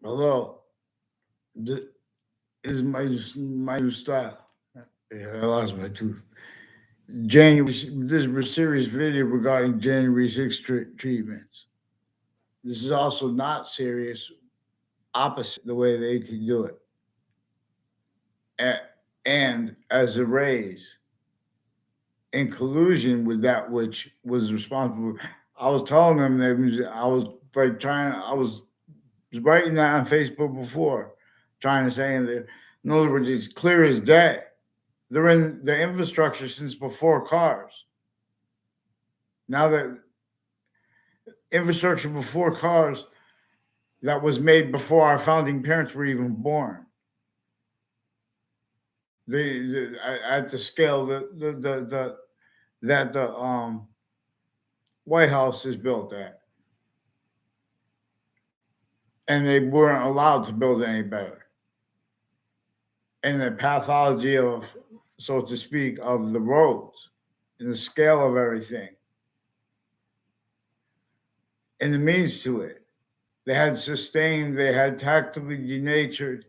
Although this is my new style. Yeah, I lost my tooth. January. This is a serious video regarding January 6th treatments. This is also not serious. Opposite the way they do it, and, and as a raise in collusion with that which was responsible. I was telling them that I was like trying. I was writing that on Facebook before, trying to say in other words, it's clear as day. They're in the infrastructure since before cars. Now that infrastructure before cars that was made before our founding parents were even born. At the scale that the White House is built at, and they weren't allowed to build any better. And the pathology of, so to speak, of the roads and the scale of everything and the means to it. They had tactically denatured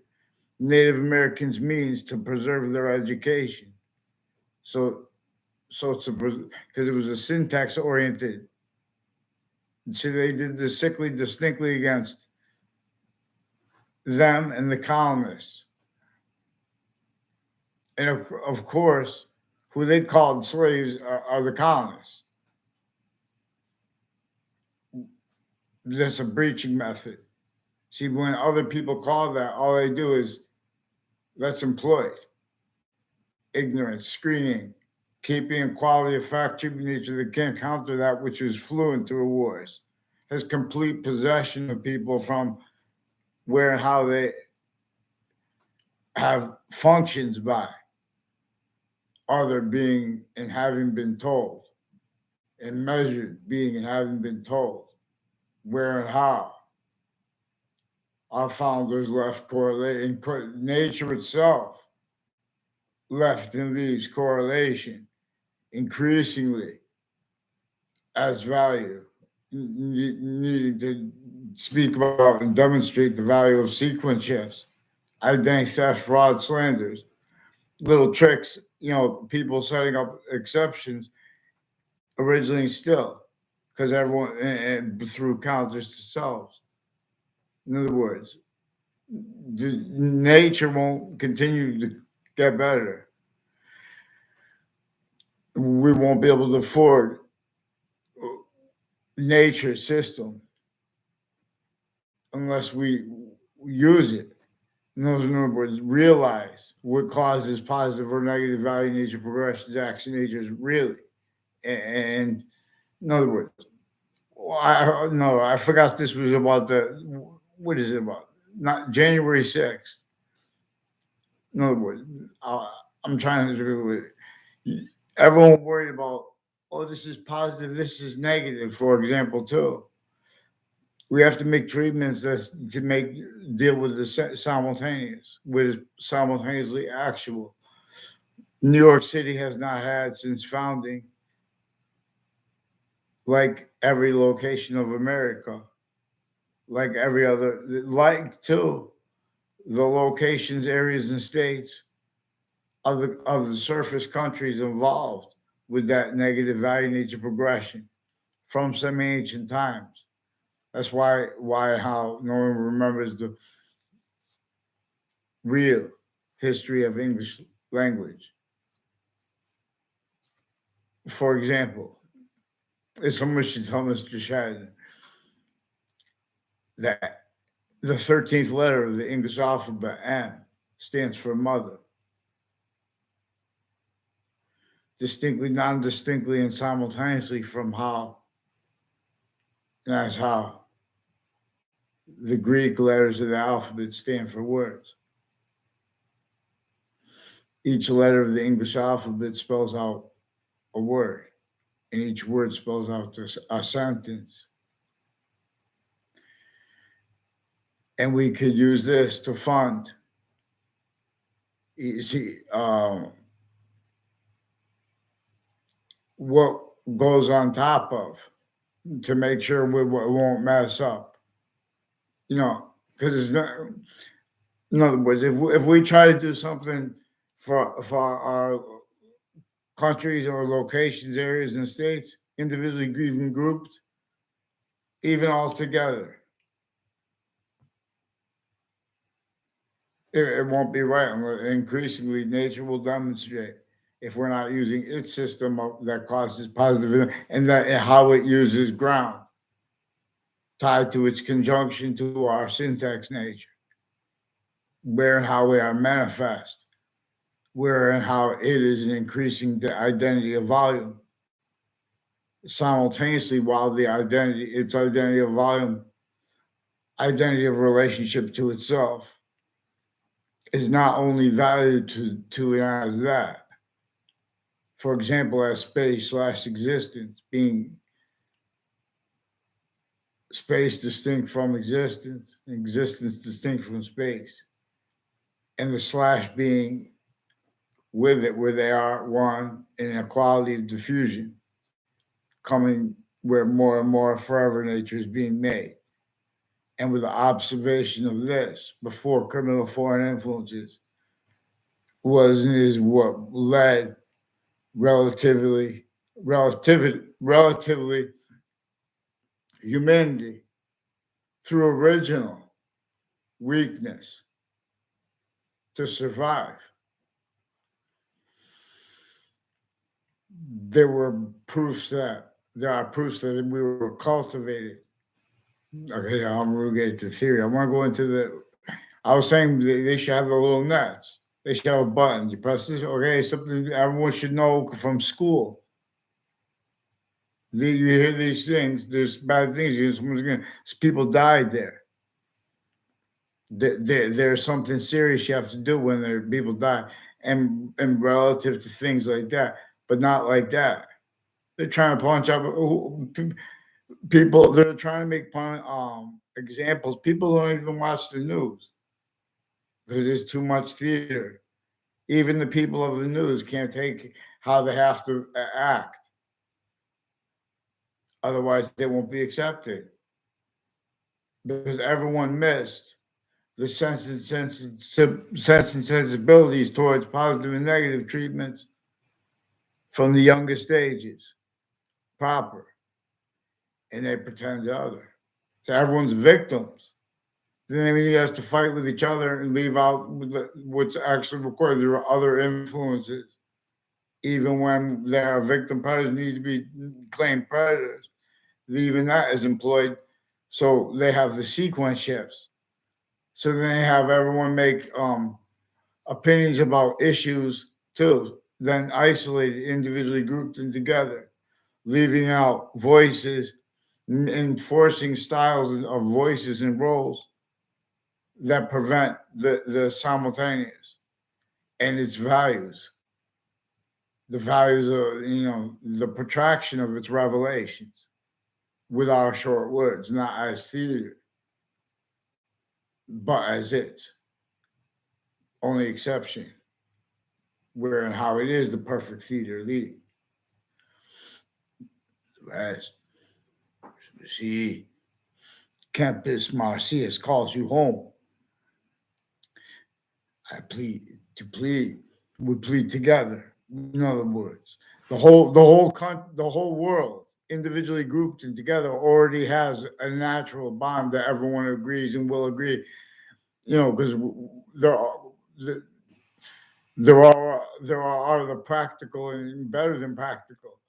Native Americans' means to preserve their education. So, because it was a syntax oriented. So they did this sickly, distinctly against them and the colonists. And of course, who they called slaves are the colonists. That's a breaching method. See, when other people call that, all they do is that's employed. Ignorance, screening, keeping equality of fact, treatment nature that can't counter that which is fluent through wars, has complete possession of people from where and how they have functions by other being and having been told, and measured being and having been told where and how our founders left correlation. Nature itself left and leaves correlation increasingly as value, needing to speak about and demonstrate the value of sequence shifts, identity theft, fraud, slanders, little tricks, people setting up exceptions originally still, because everyone and through counters to selves. In other words, nature won't continue to get better. We won't be able to afford nature's system unless we use it. In other words, realize what causes positive or negative value nature progressions, action nature is really. And in other words, no, I forgot this was about what is it about? Not January 6th. In other words, I'm trying to agree with it. Everyone worried about, oh, this is positive, this is negative, for example, too. We have to make treatments that to make deal with the simultaneous, with simultaneously actual. New York City has not had since founding, like every location of America, like every other, like too, the locations, areas, and states of the surface countries involved with that negative value nature progression from some ancient times. That's how no one remembers the real history of English language. For example, if someone should tell Mr. Shadden that the 13th letter of the English alphabet, M, stands for mother, distinctly, non-distinctly, and simultaneously from how, and that's how the Greek letters of the alphabet stand for words. Each letter of the English alphabet spells out a word, and each word spells out a sentence. And we could use this to fund, you see, what goes on top of to make sure we won't mess up. You know, because it's not. In other words, if we try to do something for our countries or locations, areas, and states, individually, even grouped, even all together, it won't be right. Increasingly, nature will demonstrate if we're not using its system that causes positive and that and how it uses ground tied to its conjunction to our syntax nature, where and how we are manifest, where and how it is an increasing the identity of volume simultaneously while its identity of volume, identity of relationship to itself is not only valued to it as that, for example, as space slash existence, being space distinct from existence, existence distinct from space, and the slash being with it where they are one in equality of diffusion, coming where more and more forever nature is being made. And with the observation of this before criminal foreign influences was and is what led relatively humanity through original weakness to survive. There were proofs that there are proofs that we were cultivated. Okay, I'm gonna get to theory. I want to go into the. I was saying they should have the little nets. They should have a button. You press this. Okay, something everyone should know from school. You hear these things. There's bad things. Someone's gonna. People died there. There's something serious you have to do when there people die, and relative to things like that, but not like that. They're trying to punch up people. They're trying to make examples. People don't even watch the news because there's too much theater. Even the people of the news can't take how they have to act. Otherwise, they won't be accepted because everyone missed the sense and sensibilities towards positive and negative treatments from the youngest stages, proper, and they pretend the other. So everyone's victims. Then he has to fight with each other and leave out what's actually recorded. There are other influences, even when there are victim predators need to be claimed predators. Even that is employed, so they have the sequence shifts. So then they have everyone make opinions about issues too, then isolated, individually grouped them together, leaving out voices, enforcing styles of voices and roles that prevent the simultaneous and its values, the values of the protraction of its revelations with our short words, not as theater, but as its only exception, where and how it is the perfect theater lead. As see, Campus Marcius calls you home. I plead to plead. We plead together. In other words, the whole world, individually grouped and together, already has a natural bond that everyone agrees and will agree. Because there are there are the practical and better than practical.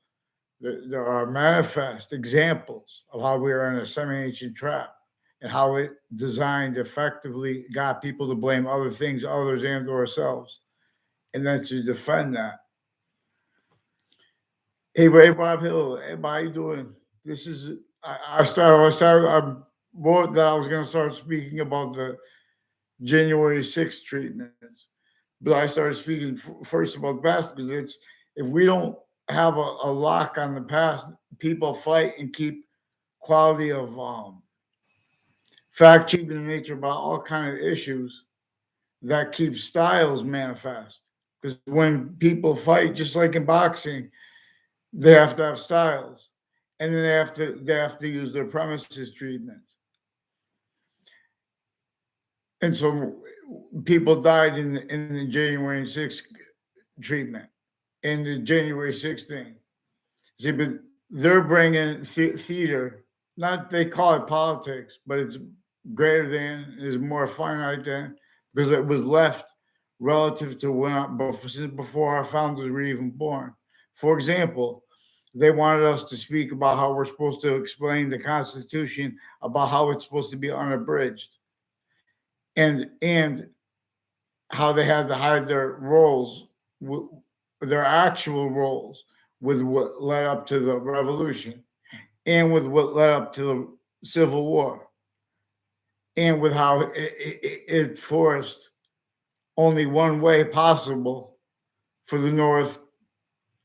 There are manifest examples of how we are in a semi-ancient trap and how it designed effectively got people to blame other things, others, and or ourselves, and then to defend that. Hey, Ray Bob Hill, hey, how you doing? This is I wrote that I was going to start speaking about the January 6th treatments, but I started speaking first about the past because if we don't have a lock on the past, people fight and keep quality of fact cheating in nature about all kind of issues that keep styles manifest. Because when people fight, just like in boxing, they have to have styles, and then they have to use their premises treatments. And so people died in the January 6th treatment, in the January 6th thing. See, but they're bringing theater, not they call it politics, but it's greater than, is more finite than, because it was left relative to when before our founders were even born. For example, they wanted us to speak about how we're supposed to explain the Constitution, about how it's supposed to be unabridged, and how they had to hide their roles, their actual roles, with what led up to the revolution, and with what led up to the Civil War, and with how it forced only one way possible for the North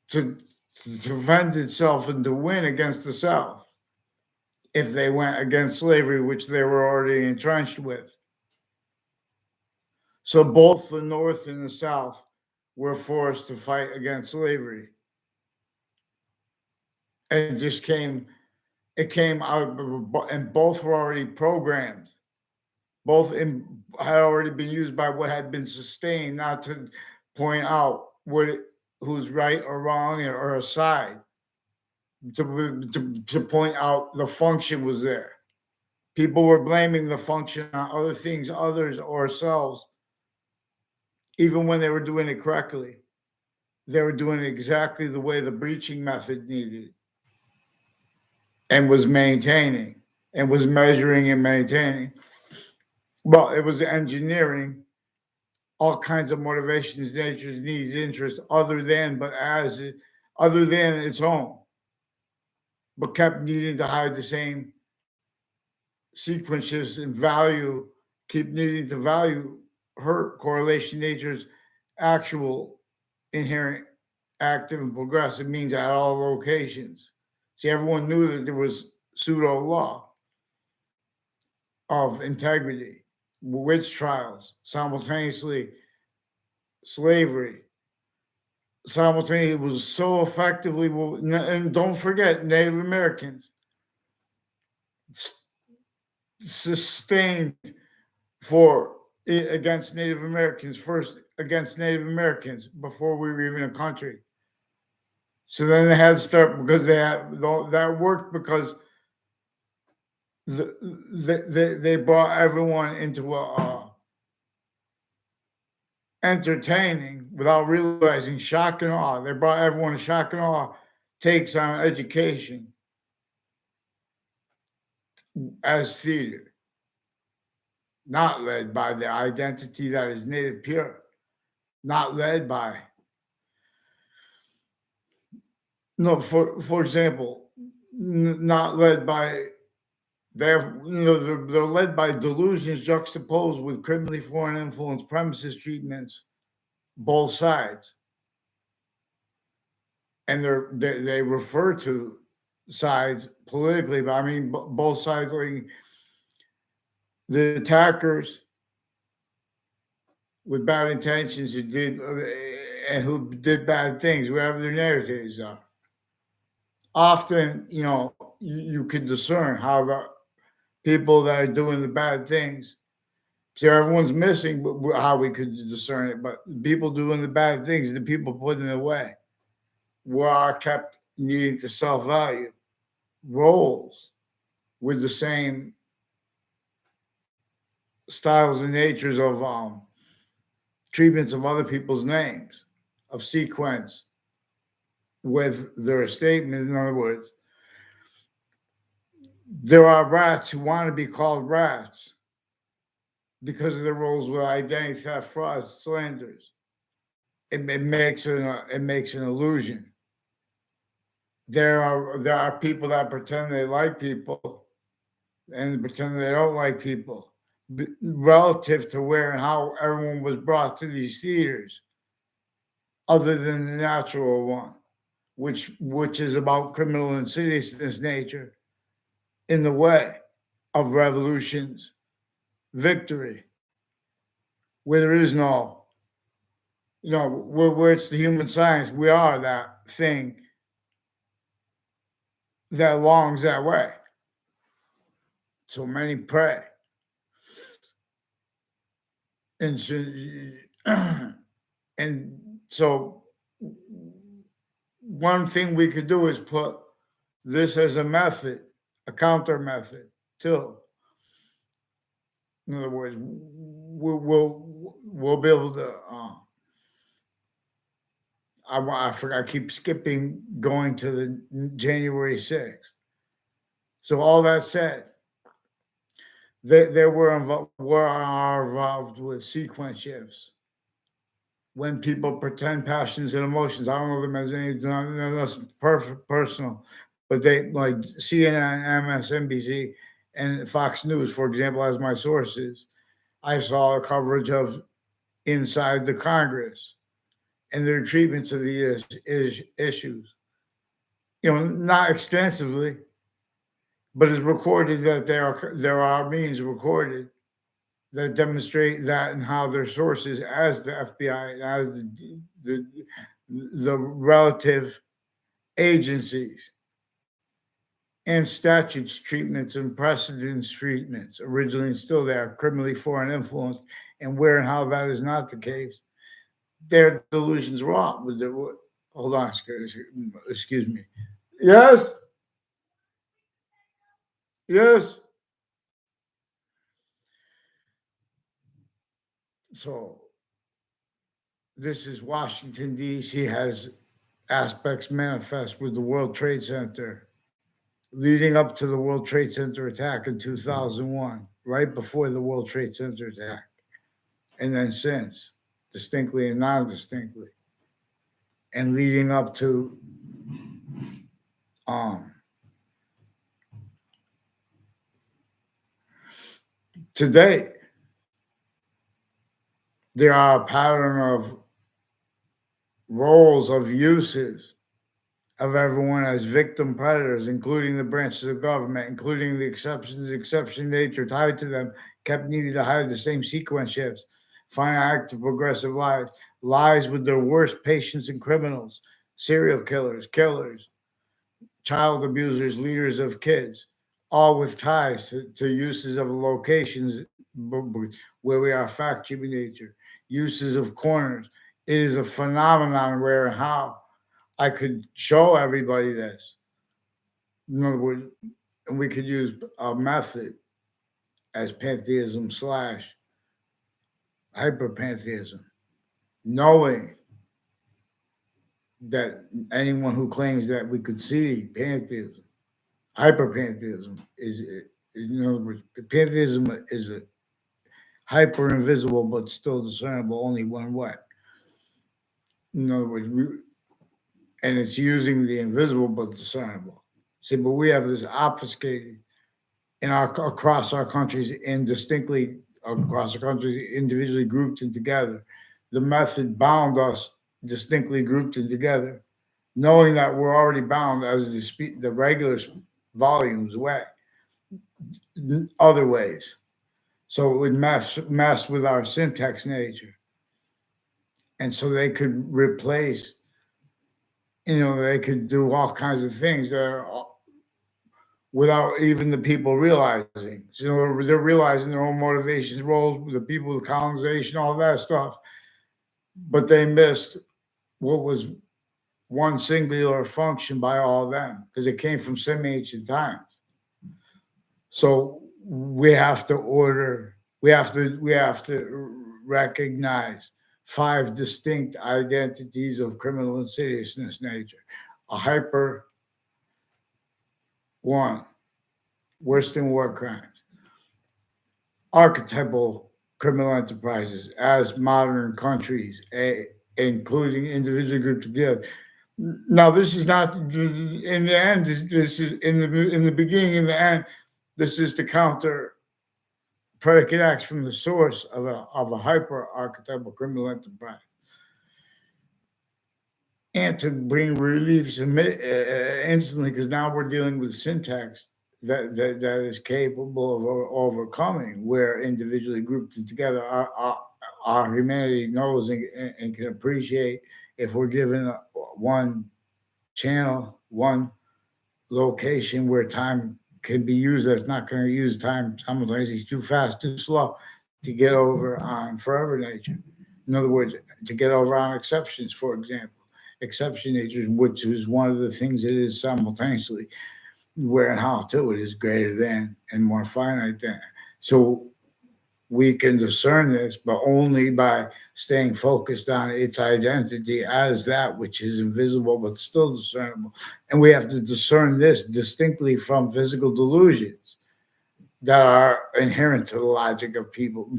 to, to defend itself and to win against the South if they went against slavery, which they were already entrenched with. So both the North and the South were forced to fight against slavery. And it came out, and both were already programmed. Had already been used by what had been sustained, not to point out who's right or wrong or a side, to point out the function was there. People were blaming the function on other things, others, or ourselves, even when they were doing it correctly. They were doing it exactly the way the breaching method needed, and was maintaining, and was measuring and maintaining. Well, it was engineering all kinds of motivations, natures, needs, interests, other than its own, but kept needing to hide the same sequences and value, keep needing to value her correlation nature's actual inherent active and progressive means at all locations. See, everyone knew that there was pseudo law of integrity, witch trials, simultaneously slavery, simultaneously. It was so effectively, and don't forget, Native Americans sustained for against Native Americans, first against Native Americans before we were even a country. So then they had to start, because that worked because they brought everyone into a entertaining, without realizing, shock and awe. They brought everyone shock and awe takes on education as theater, not led by the identity that is native pure, not led by, no, for example, not led by, they're led by delusions juxtaposed with criminally foreign influence premises treatments, both sides. And they refer to sides politically, but I mean both sides, like the attackers with bad intentions who did bad things, whatever their narratives are. Often, you could discern how the people that are doing the bad things. See, everyone's missing how we could discern it, but people doing the bad things and the people putting it away were kept needing to self-value roles with the same styles and natures of treatments of other people's names, of sequence with their statement. In other words, there are rats who want to be called rats because of their roles with identity theft, fraud, slanders. It makes an illusion. There are people that pretend they like people and pretend they don't like people, relative to where and how everyone was brought to these theaters, other than the natural one, which is about criminal insidiousness nature in the way of revolutions, victory, where there is no, where it's the human science. We are that thing that longs that way. So many pray. And so, and so one thing we could do is put this as a method, a counter method too. In other words, we'll be able to. I forgot. I keep skipping going to the January 6th. So all that said, they are involved with sequence shifts when people pretend passions and emotions. I don't know them as any. That's perfect personal, but they like CNN, MSNBC, and Fox News, for example, as my sources. I saw coverage of inside the Congress and their treatments of the issues. Not extensively, but it's recorded that there are means recorded that demonstrate that and how their sources, as the FBI, as the, the relative agencies and statutes treatments and precedence treatments originally and still there, criminally foreign influence, and where and how that is not the case. Their delusions wrong. Hold on, excuse me. Yes, yes. So this is Washington, D.C. has aspects manifest with the World Trade Center leading up to the World Trade Center attack in 2001, right before the World Trade Center attack, and then since, distinctly and non distinctly, and leading up to um, today. There are a pattern of roles of uses of everyone as victim predators, including the branches of government, including the exception nature tied to them, kept needing to hide the same sequence shifts, final act of progressive lies with their worst patients and criminals, serial killers, child abusers, leaders of kids, all with ties to uses of locations where we are fact human nature, uses of corners. It is a phenomenon where and how I could show everybody this. In other words, and we could use a method as pantheism slash hyperpantheism, knowing that anyone who claims that we could see pantheism, hyperpantheism is in other words, pantheism is a hyper invisible but still discernible only one way. In other words, and it's using the invisible but discernible. See, but we have this obfuscated across our countries and distinctly across the countries, individually grouped and together. The method bound us distinctly grouped and together, knowing that we're already bound as the regular volumes way, other ways. So it would mess with our syntax nature. And so they could replace, they could do all kinds of things that are without even the people realizing. So they're realizing their own motivations, roles, the people, the colonization, all that stuff. But they missed what was one singular function by all them because it came from some ancient times. So we have to recognize 5 distinct identities of criminal insidiousness nature. A hyper one, worse than war crimes. Archetypal criminal enterprises as modern countries, including individual groups together. Now, this is not in the end. This is in the beginning. In the end, this is to counter predicate acts from the source of a hyper archetypal criminal enterprise, and to bring relief instantly, because now we're dealing with syntax that is capable of overcoming, where individually grouped and together our humanity knows and can appreciate if we're given one channel, one location where time can be used. That's not going to use time simultaneously, too fast, too slow. to get over on forever nature. In other words, to get over on exceptions, for example. Exception nature, which is one of the things that is simultaneously where and how too. It is greater than and more finite than. So we can discern this, but only by staying focused on its identity as that which is invisible but still discernible. And we have to discern this distinctly from physical delusions that are inherent to the logic of people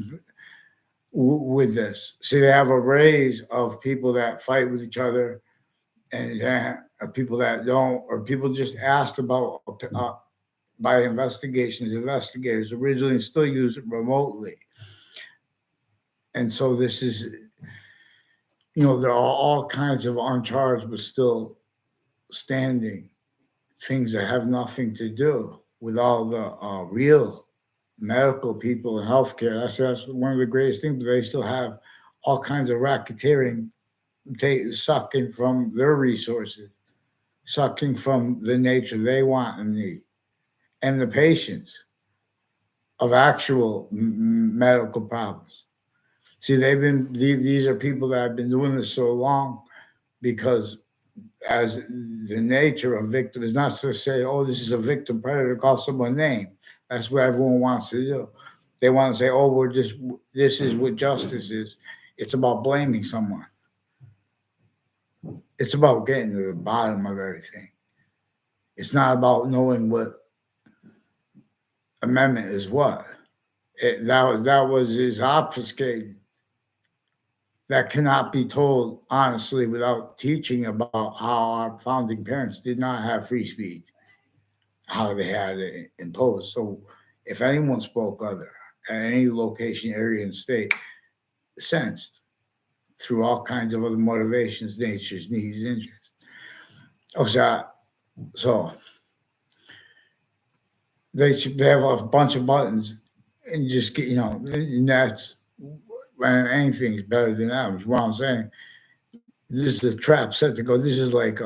with this. See, they have arrays of people that fight with each other and people that don't, or people just asked about by investigators originally still use it remotely. And so this is, there are all kinds of uncharged but still standing things that have nothing to do with all the real medical people in healthcare. That's one of the greatest things, but they still have all kinds of racketeering sucking from their resources, sucking from the nature they want and need, and the patients of actual medical problems. See, these are people that have been doing this so long because as the nature of victim is not to say, oh, this is a victim predator, call someone name. That's what everyone wants to do. They want to say, oh, this is what justice is. It's about blaming someone. It's about getting to the bottom of everything. It's not about knowing what amendment is what. That was his obfuscated. That cannot be told honestly without teaching about how our founding parents did not have free speech, how they had it imposed. So if anyone spoke other at any location, area, and state, sensed through all kinds of other motivations, natures, needs, interests. So they have a bunch of buttons and just get, and that's when anything is better than that, is what I'm saying. This is a trap set to go. This is like,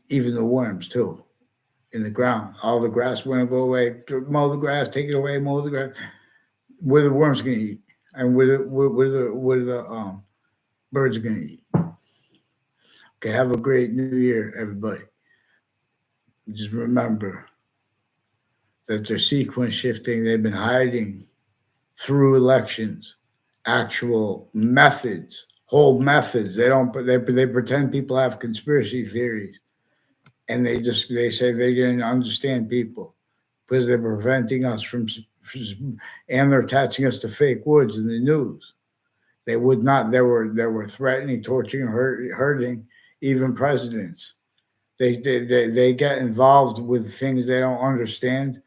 even the worms too in the ground. All the grass won't go away. Mow the grass, take it away, mow the grass. Where the worms going to eat, and where the birds are going to eat. Okay, have a great New Year, everybody. Just remember that they're sequence shifting. They've been hiding through elections, actual methods, whole methods. They pretend people have conspiracy theories, and they say they didn't understand people because they're preventing us from, and they're attaching us to fake words in the news. They would not. They were threatening, torturing, hurting even presidents. They get involved with things they don't understand,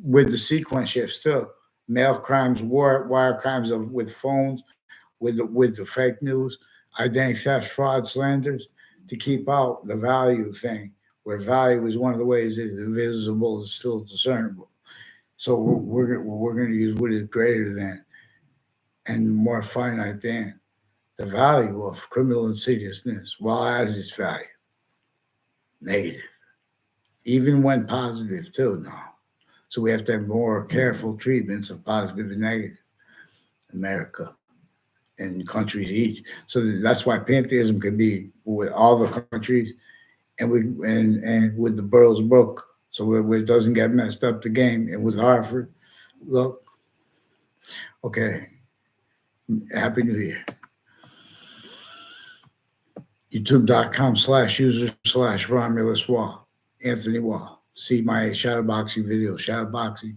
with the sequence shifts too. Mail crimes, wire crimes with phones, with the fake news, identity theft, fraud, slanders, to keep out the value thing, where value is one of the ways that invisible is still discernible. So we're going to use what is greater than and more finite than the value of criminal insidiousness, while as its value negative, even when positive too. No, so we have to have more careful treatments of positive and negative. America and countries each. So that's why pantheism can be with all the countries, and with the boroughs broke, so it doesn't get messed up the game. And with Harvard, look, okay, Happy New Year. YouTube.com/user/Romulus Wall, Anthony Wall. See my shadowboxing video, shadowboxing.